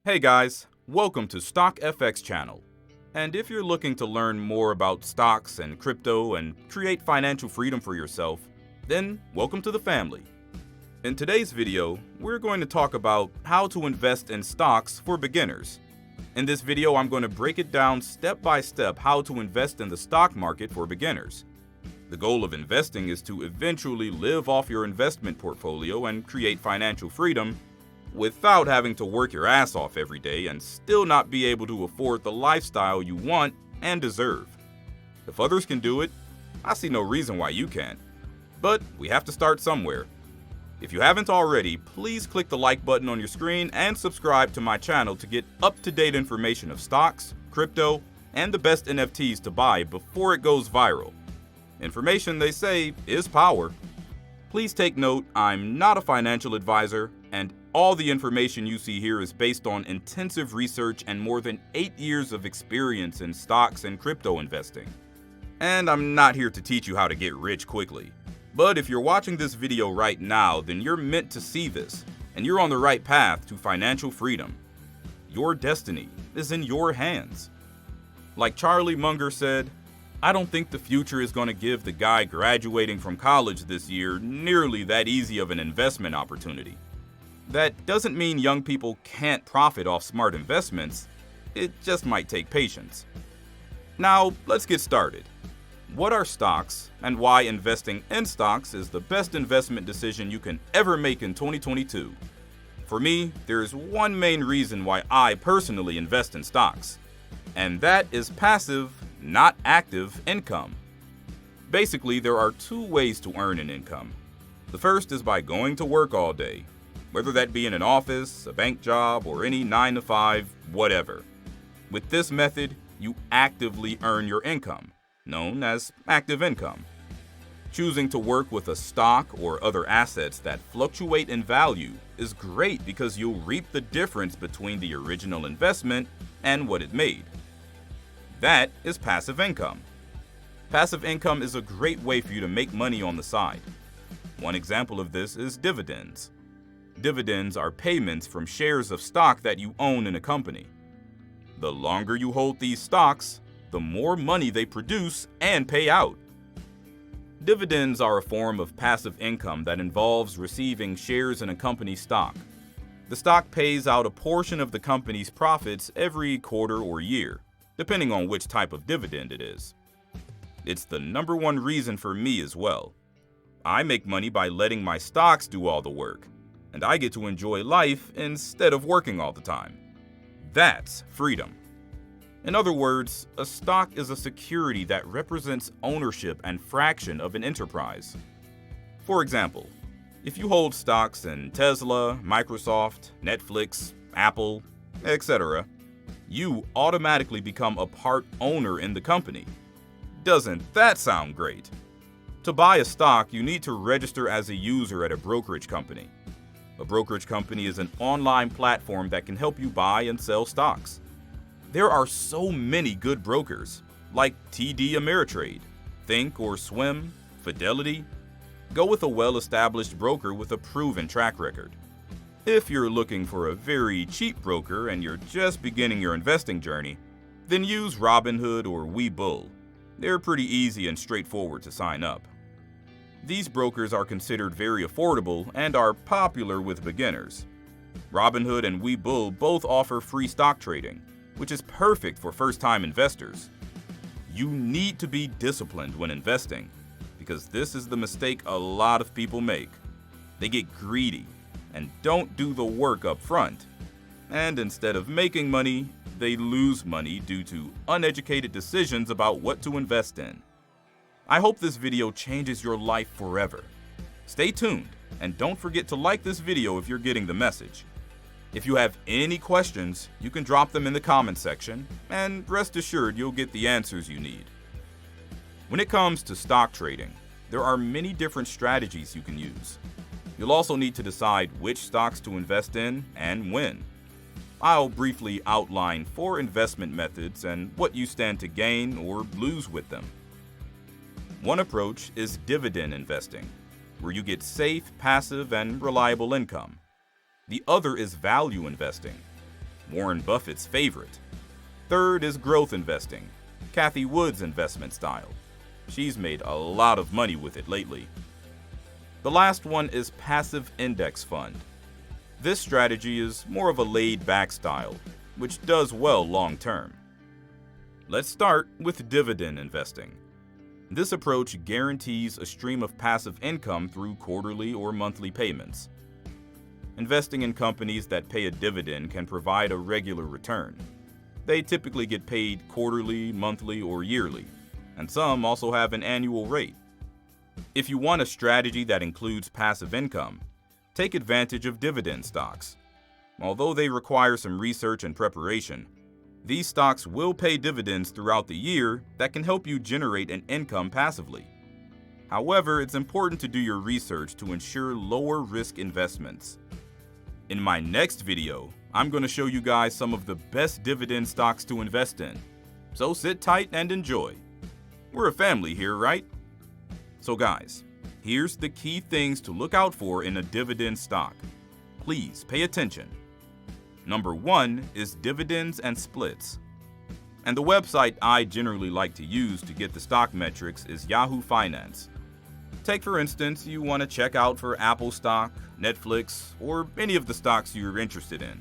Hey guys, welcome to Stock FX channel. And if you're looking to learn more about stocks and crypto and create financial freedom for yourself, then welcome to the family. In today's video, we're going to talk about how to invest in stocks for beginners. In this video, I'm going to break it down step by step how to invest in the stock market for beginners. The goal of investing is to eventually live off your investment portfolio and create financial freedom without having to work your ass off every day and still not be able to afford the lifestyle you want and deserve. If others can do it, I see no reason why you can't. But we have to start somewhere. If you haven't already, please click the like button on your screen and subscribe to my channel to get up-to-date information of stocks, crypto, and the best NFTs to buy before it goes viral. Information, they say, is power. Please take note, I'm not a financial advisor, and all the information you see here is based on intensive research and more than 8 years of experience in stocks and crypto investing. And I'm not here to teach you how to get rich quickly. But if you're watching this video right now, then you're meant to see this, and you're on the right path to financial freedom. Your destiny is in your hands. Like Charlie Munger said, I don't think the future is going to give the guy graduating from college this year nearly that easy of an investment opportunity. That doesn't mean young people can't profit off smart investments, it just might take patience. Now, let's get started. What are stocks, and why investing in stocks is the best investment decision you can ever make in 2022? For me, there's one main reason why I personally invest in stocks, and that is passive, not active income. Basically, there are two ways to earn an income. The first is by going to work all day, whether that be in an office, a bank job, or any 9-to-5, whatever. With this method, you actively earn your income, known as active income. Choosing to work with a stock or other assets that fluctuate in value is great because you'll reap the difference between the original investment and what it made. That is passive income. Passive income is a great way for you to make money on the side. One example of this is dividends. Dividends are payments from shares of stock that you own in a company. The longer you hold these stocks, the more money they produce and pay out. Dividends are a form of passive income that involves receiving shares in a company's stock. The stock pays out a portion of the company's profits every quarter or year, depending on which type of dividend it is. It's the number one reason for me as well. I make money by letting my stocks do all the work, and I get to enjoy life instead of working all the time. That's freedom. In other words, a stock is a security that represents ownership and fraction of an enterprise. For example, if you hold stocks in Tesla, Microsoft, Netflix, Apple, etc., you automatically become a part owner in the company. Doesn't that sound great? To buy a stock, you need to register as a user at a brokerage company. A brokerage company is an online platform that can help you buy and sell stocks. There are so many good brokers, like TD Ameritrade, Think or Swim, Fidelity. Go with a well-established broker with a proven track record. If you're looking for a very cheap broker and you're just beginning your investing journey, then use Robinhood or Webull. They're pretty easy and straightforward to sign up. These brokers are considered very affordable and are popular with beginners. Robinhood and Webull both offer free stock trading, which is perfect for first-time investors. You need to be disciplined when investing, because this is the mistake a lot of people make. They get greedy and don't do the work up front. And instead of making money, they lose money due to uneducated decisions about what to invest in. I hope this video changes your life forever. Stay tuned, and don't forget to like this video if you're getting the message. If you have any questions, you can drop them in the comment section, and rest assured you'll get the answers you need. When it comes to stock trading, there are many different strategies you can use. You'll also need to decide which stocks to invest in and when. I'll briefly outline 4 investment methods and what you stand to gain or lose with them. One approach is dividend investing, where you get safe, passive, and reliable income. The other is value investing. Warren Buffett's favorite. Third is growth investing, Cathie Wood's investment style. She's made a lot of money with it lately. The last one is passive index fund. This strategy is more of a laid-back style, which does well long-term. Let's start with dividend investing. This approach guarantees a stream of passive income through quarterly or monthly payments. Investing in companies that pay a dividend can provide a regular return. They typically get paid quarterly, monthly, or yearly, and some also have an annual rate. If you want a strategy that includes passive income, take advantage of dividend stocks. Although they require some research and preparation, these stocks will pay dividends throughout the year that can help you generate an income passively. However, it's important to do your research to ensure lower risk investments. In my next video, I'm going to show you guys some of the best dividend stocks to invest in. So sit tight and enjoy. We're a family here, right? So guys, here's the key things to look out for in a dividend stock. Please pay attention. Number 1 is dividends and splits. And the website I generally like to use to get the stock metrics is Yahoo Finance. Take for instance, you want to check out for Apple stock, Netflix, or any of the stocks you're interested in.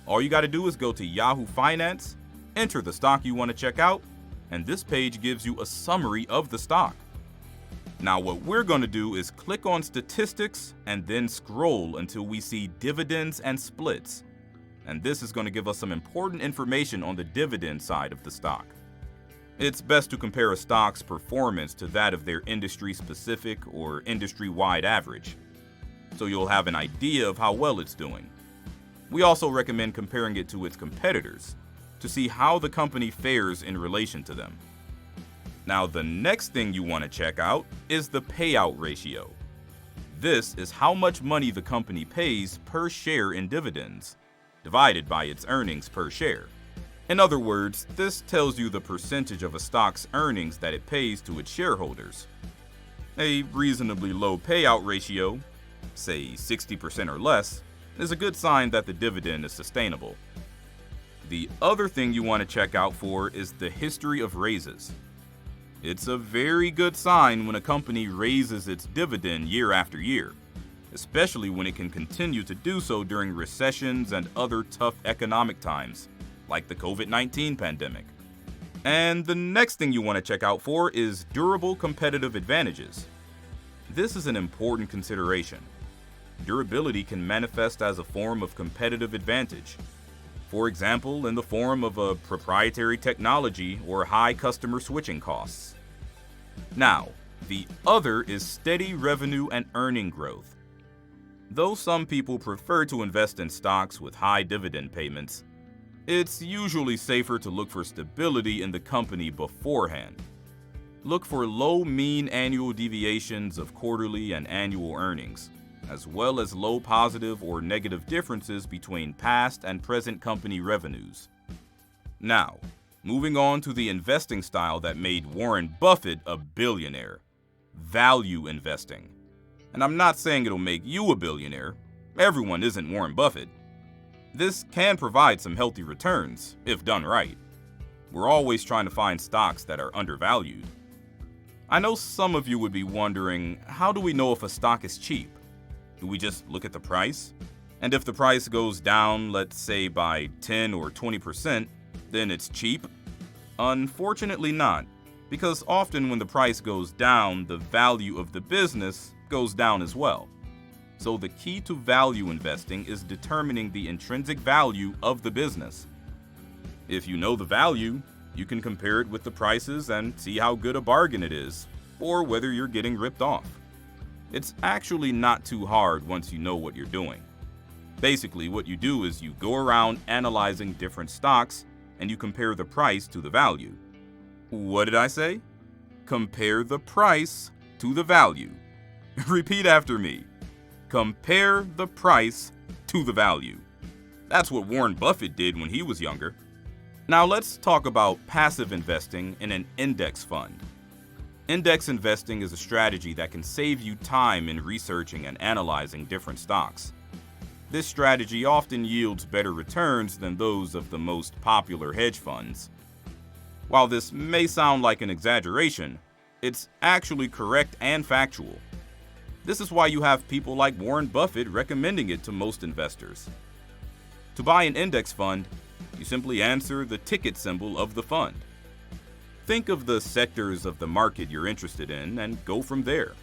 All you got to do is go to Yahoo Finance, enter the stock you want to check out, and this page gives you a summary of the stock. Now what we're going to do is click on statistics and then scroll until we see dividends and splits. And this is going to give us some important information on the dividend side of the stock. It's best to compare a stock's performance to that of their industry-specific or industry-wide average, so you'll have an idea of how well it's doing. We also recommend comparing it to its competitors to see how the company fares in relation to them. Now, the next thing you want to check out is the payout ratio. This is how much money the company pays per share in dividends, divided by its earnings per share. In other words, this tells you the percentage of a stock's earnings that it pays to its shareholders. A reasonably low payout ratio, say 60% or less, is a good sign that the dividend is sustainable. The other thing you want to check out for is the history of raises. It's a very good sign when a company raises its dividend year after year, especially when it can continue to do so during recessions and other tough economic times, like the COVID-19 pandemic. And the next thing you want to check out for is durable competitive advantages. This is an important consideration. Durability can manifest as a form of competitive advantage. For example, in the form of a proprietary technology or high customer switching costs. Now, the other is steady revenue and earning growth. Though some people prefer to invest in stocks with high dividend payments, it's usually safer to look for stability in the company beforehand. Look for low mean annual deviations of quarterly and annual earnings, as well as low positive or negative differences between past and present company revenues. Now, moving on to the investing style that made Warren Buffett a billionaire: value investing. And I'm not saying it'll make you a billionaire. Everyone isn't Warren Buffett. This can provide some healthy returns, if done right. We're always trying to find stocks that are undervalued. I know some of you would be wondering, how do we know if a stock is cheap? Do we just look at the price? And if the price goes down, let's say by 10 or 20%, then it's cheap? Unfortunately not, because often when the price goes down, the value of the business goes down as well. So the key to value investing is determining the intrinsic value of the business. If you know the value, you can compare it with the prices and see how good a bargain it is, or whether you're getting ripped off. It's actually not too hard once you know what you're doing. Basically, what you do is you go around analyzing different stocks and you compare the price to the value. What did I say? Compare the price to the value. Repeat after me. Compare the price to the value. That's what Warren Buffett did when he was younger. Now let's talk about passive investing in an index fund. Index investing is a strategy that can save you time in researching and analyzing different stocks. This strategy often yields better returns than those of the most popular hedge funds. While this may sound like an exaggeration, it's actually correct and factual. This is why you have people like Warren Buffett recommending it to most investors. To buy an index fund, you simply answer the ticket symbol of the fund. Think of the sectors of the market you're interested in and go from there.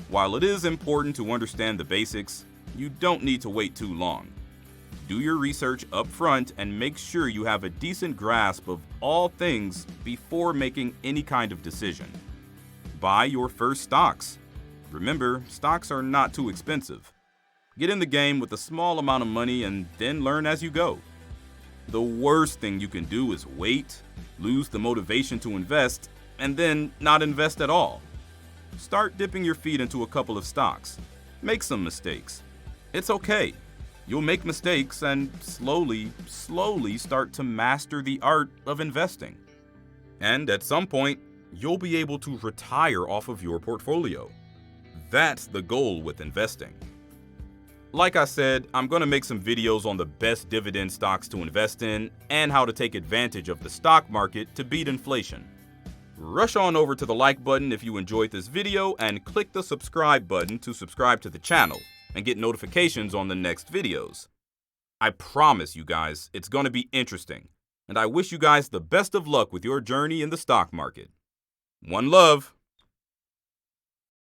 While it is important to understand the basics, you don't need to wait too long. Do your research up front and make sure you have a decent grasp of all things before making any kind of decision. Buy your first stocks. Remember, stocks are not too expensive. Get in the game with a small amount of money and then learn as you go. The worst thing you can do is wait, lose the motivation to invest, and then not invest at all. Start dipping your feet into a couple of stocks. Make some mistakes. It's okay. You'll make mistakes and slowly start to master the art of investing. And at some point, you'll be able to retire off of your portfolio. That's the goal with investing. Like I said, I'm going to make some videos on the best dividend stocks to invest in and how to take advantage of the stock market to beat inflation. Rush on over to the like button if you enjoyed this video and click the subscribe button to subscribe to the channel and get notifications on the next videos. I promise you guys, it's going to be interesting, and I wish you guys the best of luck with your journey in the stock market. One love.